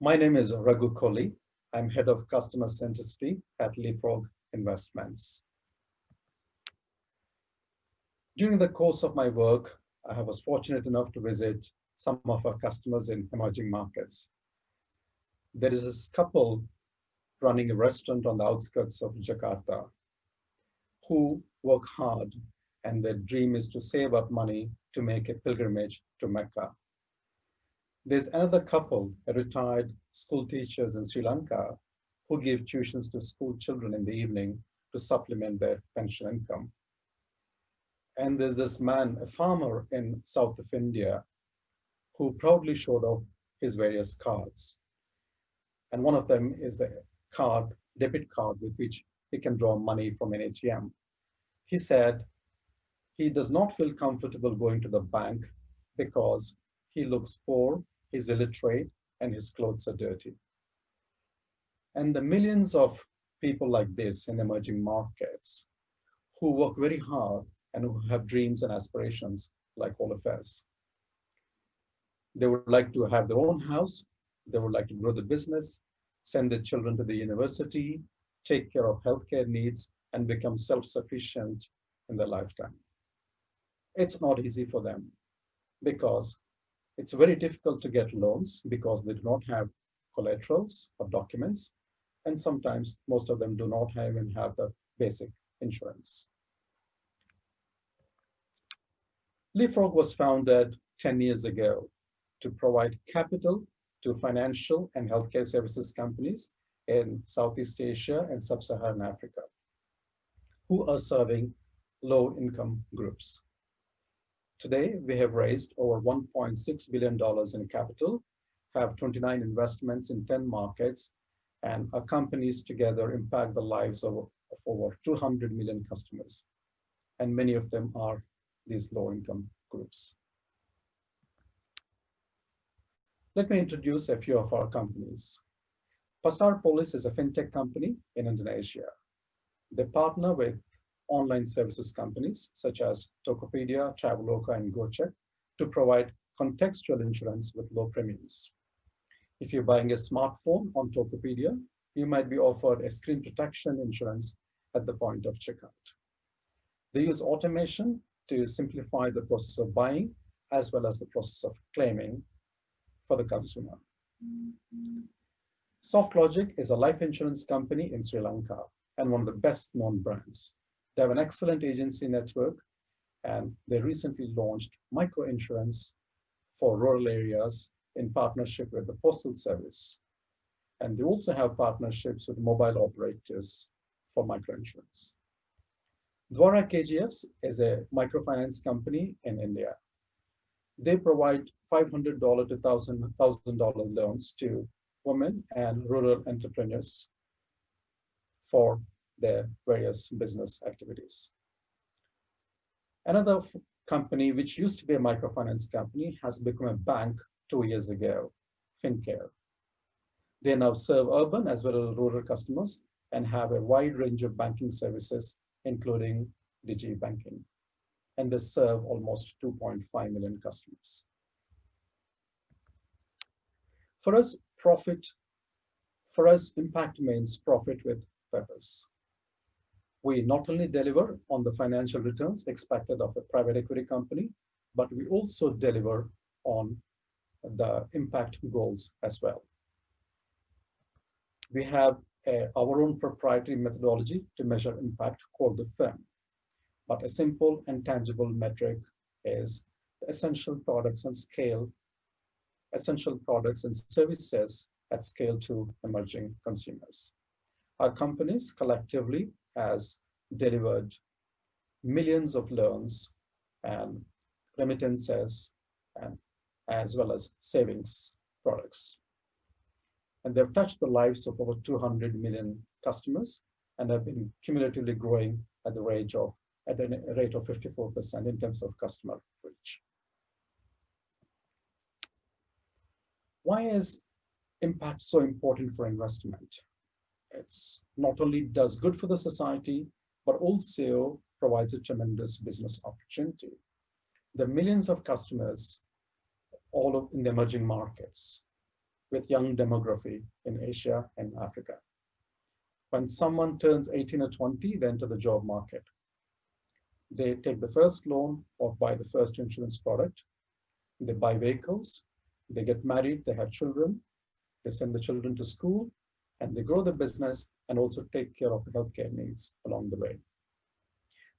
My name is Raghu Kolli. I'm head of customer centricity at LeapFrog Investments. During the course of my work, I was fortunate enough to visit some of our customers in emerging markets. There is this couple running a restaurant on the outskirts of Jakarta who work hard, and their dream is to save up money to make a pilgrimage to Mecca. There's another couple, retired school teachers in Sri Lanka, who give tuitions to school children in the evening to supplement their pension income. And there's this man, a farmer in south of India, who proudly showed off his various cards. And one of them is the debit card with which he can draw money from an ATM. He said he does not feel comfortable going to the bank because he looks poor, he's illiterate, and his clothes are dirty. And the millions of people like this in emerging markets who work very hard and who have dreams and aspirations like all of us. They would like to have their own house, they would like to grow the business, send their children to the university, take care of healthcare needs, and become self-sufficient in their lifetime. It's not easy for them because it's very difficult to get loans because they do not have collaterals or documents, and sometimes most of them do not even have the basic insurance. LeapFrog was founded 10 years ago to provide capital to financial and healthcare services companies in Southeast Asia and Sub-Saharan Africa who are serving low-income groups. Today, we have raised over $1.6 billion in capital, have 29 investments in 10 markets, and our companies together impact the lives of over 200 million customers. And many of them are these low-income groups. Let me introduce a few of our companies. Pasar Polis is a fintech company in Indonesia. They partner with online services companies such as Tokopedia, Traveloka, and Gojek to provide contextual insurance with low premiums. If you're buying a smartphone on Tokopedia, you might be offered a screen protection insurance at the point of checkout. They use automation to simplify the process of buying as well as the process of claiming for the consumer. Softlogic is a life insurance company in Sri Lanka and one of the best known brands. They have an excellent agency network, and they recently launched micro-insurance for rural areas in partnership with the Postal Service. And they also have partnerships with mobile operators for micro-insurance. Dwara KGFs is a microfinance company in India. They provide $500 to $1,000 loans to women and rural entrepreneurs for their various business activities. Another company, which used to be a microfinance company, has become a bank 2 years ago, FinCare. They now serve urban as well as rural customers and have a wide range of banking services, including digi-banking. And they serve almost 2.5 million customers. For us, impact means profit with purpose. We not only deliver on the financial returns expected of a private equity company, but we also deliver on the impact goals as well. We have our own proprietary methodology to measure impact called the FIM. But a simple and tangible metric is the essential products and services at scale to emerging consumers. Our companies collectively has delivered millions of loans and remittances and as well as savings products. And they've touched the lives of over 200 million customers and have been cumulatively growing at a rate of 54% in terms of customer reach. Why is impact so important for investment? It's not only does good for the society, but also provides a tremendous business opportunity. The millions of customers, all in the emerging markets, with young demography in Asia and Africa. When someone turns 18 or 20, they enter the job market. They take the first loan or buy the first insurance product. They buy vehicles, they get married, they have children, they send the children to school, and they grow the business and also take care of the healthcare needs along the way.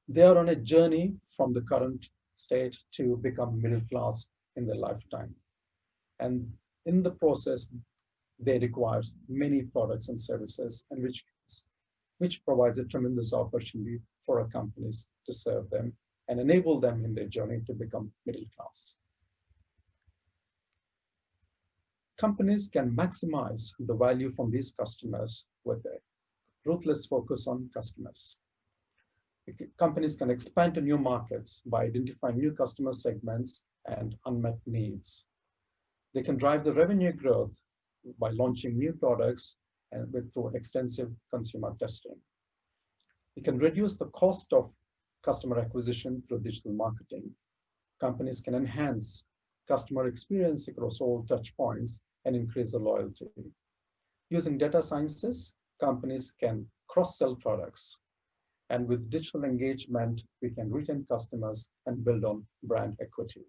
They are on a journey from the current state to become middle class in their lifetime. And in the process, they require many products and services, and which provides a tremendous opportunity for our companies to serve them and enable them in their journey to become middle class. Companies can maximize the value from these customers with a ruthless focus on customers. Companies can expand to new markets by identifying new customer segments and unmet needs. They can drive the revenue growth by launching new products and through extensive consumer testing. It can reduce the cost of customer acquisition through digital marketing. Companies can enhance customer experience across all touch points and increase the loyalty. Using data sciences, companies can cross-sell products. And with digital engagement, we can retain customers and build on brand equity.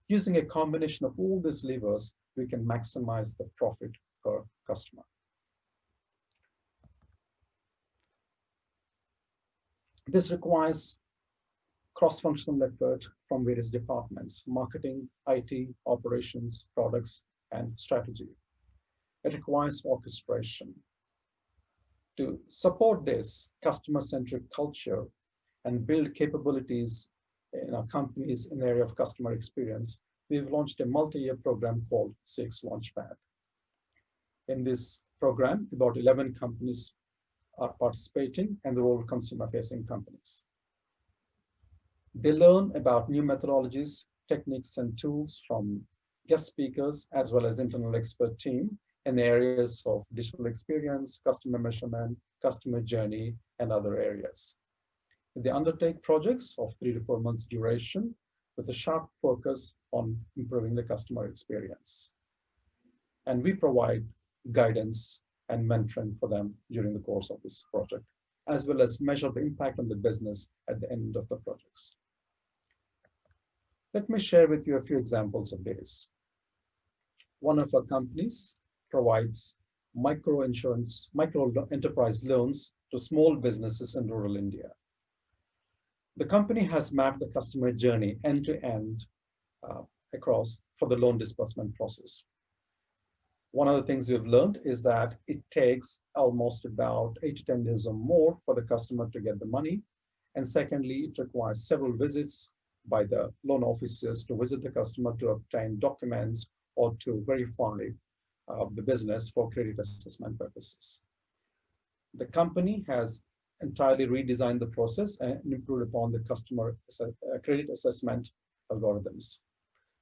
Using a combination of all these levers, we can maximize the profit per customer. This requires cross-functional effort from various departments: marketing, IT, operations, products, and strategy. It requires orchestration. To support this customer-centric culture and build capabilities in our companies in the area of customer experience, we've launched a multi-year program called CX Launchpad. In this program, about 11 companies are participating, and they're all consumer-facing companies. They learn about new methodologies, techniques, and tools from guest speakers, as well as internal expert team in areas of digital experience, customer measurement, customer journey, and other areas. They undertake projects of 3 to 4 months duration with a sharp focus on improving the customer experience. And we provide guidance and mentoring for them during the course of this project, as well as measure the impact on the business at the end of the projects. Let me share with you a few examples of this. One of our companies provides micro enterprise loans to small businesses in rural India. The company has mapped the customer journey end to end across for the loan disbursement process. One of the things we've learned is that it takes almost about 8 to 10 days or more for the customer to get the money. And secondly, it requires several visits by the loan officers to visit the customer to obtain documents or to verify the business for credit assessment purposes. The company has entirely redesigned the process and improved upon the customer credit assessment algorithms.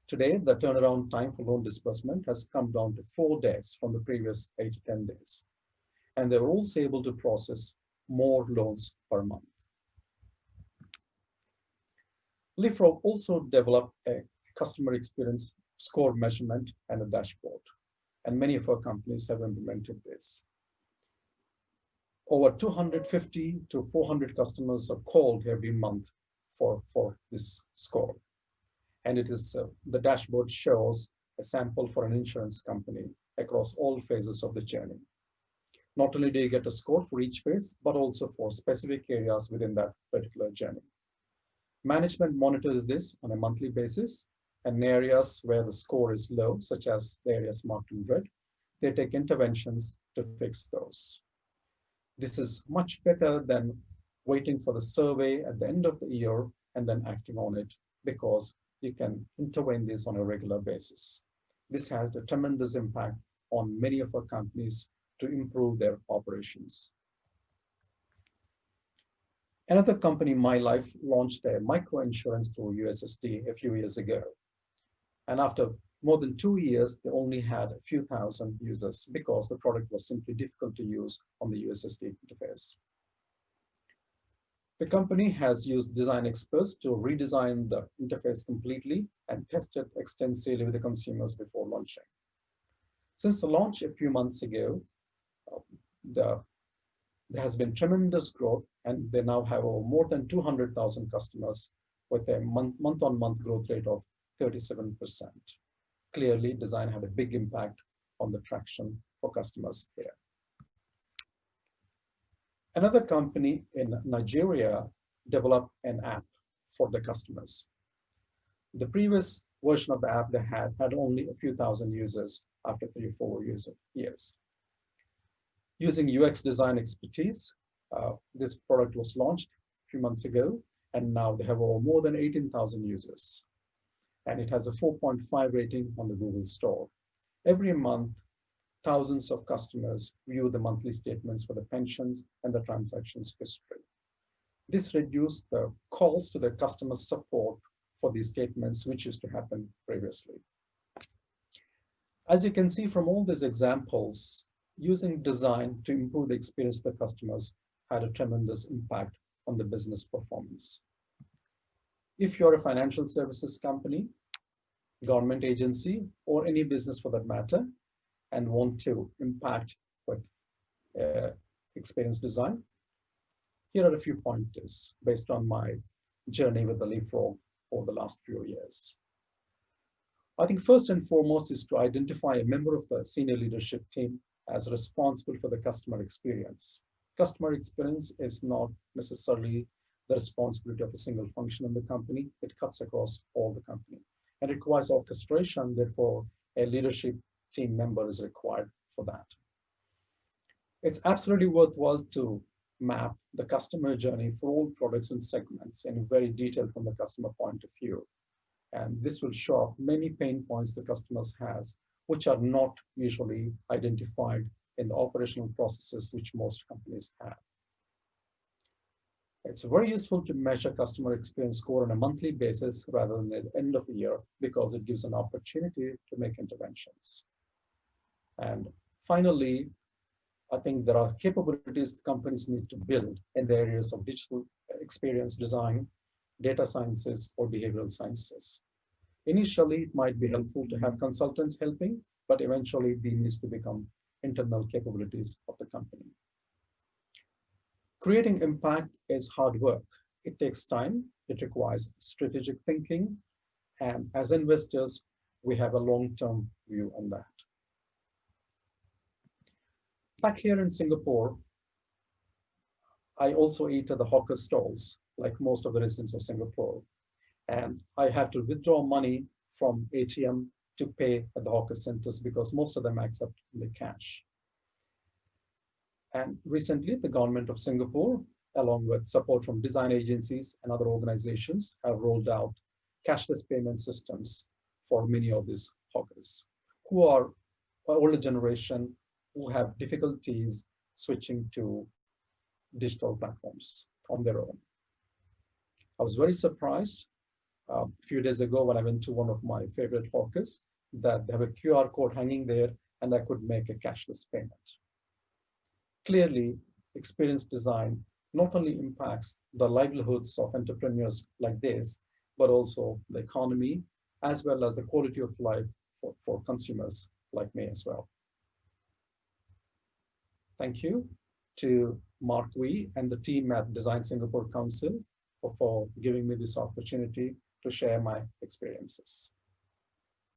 Today, the turnaround time for loan disbursement has come down to 4 days from the previous 8 to 10 days. And they're also able to process more loans per month. LeapFrog also developed a customer experience score measurement and a dashboard. And many of our companies have implemented this. Over 250 to 400 customers are called every month for this score. And it is the dashboard shows a sample for an insurance company across all phases of the journey. Not only do you get a score for each phase, but also for specific areas within that particular journey. Management monitors this on a monthly basis, and in areas where the score is low, such as the areas marked in red, they take interventions to fix those. This is much better than waiting for the survey at the end of the year and then acting on it, because you can intervene this on a regular basis. This has a tremendous impact on many of our companies to improve their operations. Another company, My Life, launched a micro insurance through USSD a few years ago. And after more than 2 years, they only had a few thousand users because the product was simply difficult to use on the USSD interface. The company has used design experts to redesign the interface completely and test it extensively with the consumers before launching. Since the launch a few months ago, uh, there has been tremendous growth, and they now have more than 200,000 customers with a month-on-month growth rate of 37%. Clearly, design had a big impact on the traction for customers here. Another company in Nigeria developed an app for the customers. The previous version of the app they had only a few thousand users after 3 or 4 years. Using UX design expertise, this product was launched a few months ago, and now they have more than 18,000 users. And it has a 4.5 rating on the Google Store. Every month, thousands of customers view the monthly statements for the pensions and the transactions history. This reduced the calls to the customer support for these statements, which used to happen previously. As you can see from all these examples, using design to improve the experience of the customers had a tremendous impact on the business performance. If you're a financial services company, government agency, or any business for that matter, and want to impact with experience design, here are a few pointers based on my journey with the LeapFrog over the last few years. I think first and foremost is to identify a member of the senior leadership team as responsible for the customer experience. Customer experience is not necessarily the responsibility of a single function in the company. It cuts across all the company and requires orchestration. Therefore, a leadership team member is required for that. It's absolutely worthwhile to map the customer journey for all products and segments in very detail from the customer point of view. And this will show up many pain points the customers has, which are not usually identified in the operational processes which most companies have. It's very useful to measure customer experience score on a monthly basis rather than at the end of the year, because it gives an opportunity to make interventions. And finally, I think there are capabilities companies need to build in the areas of digital experience design, data sciences, or behavioral sciences. Initially, it might be helpful to have consultants helping, but eventually these needs to become internal capabilities of the company. Creating impact is hard work. It takes time. It requires strategic thinking. And as investors, we have a long-term view on that. Back here in Singapore, I also eat at the hawker stalls, like most of the residents of Singapore. And I have to withdraw money from ATM to pay at the hawker centers because most of them accept the cash. And recently, the government of Singapore, along with support from design agencies and other organizations, have rolled out cashless payment systems for many of these hawkers who are older generation who have difficulties switching to digital platforms on their own. I was very surprised a few days ago when I went to one of my favorite hawkers that they have a QR code hanging there and I could make a cashless payment. Clearly, experience design not only impacts the livelihoods of entrepreneurs like this, but also the economy, as well as the quality of life for consumers like me as well. Thank you to Mark Wee and the team at Design Singapore Council for giving me this opportunity to share my experiences.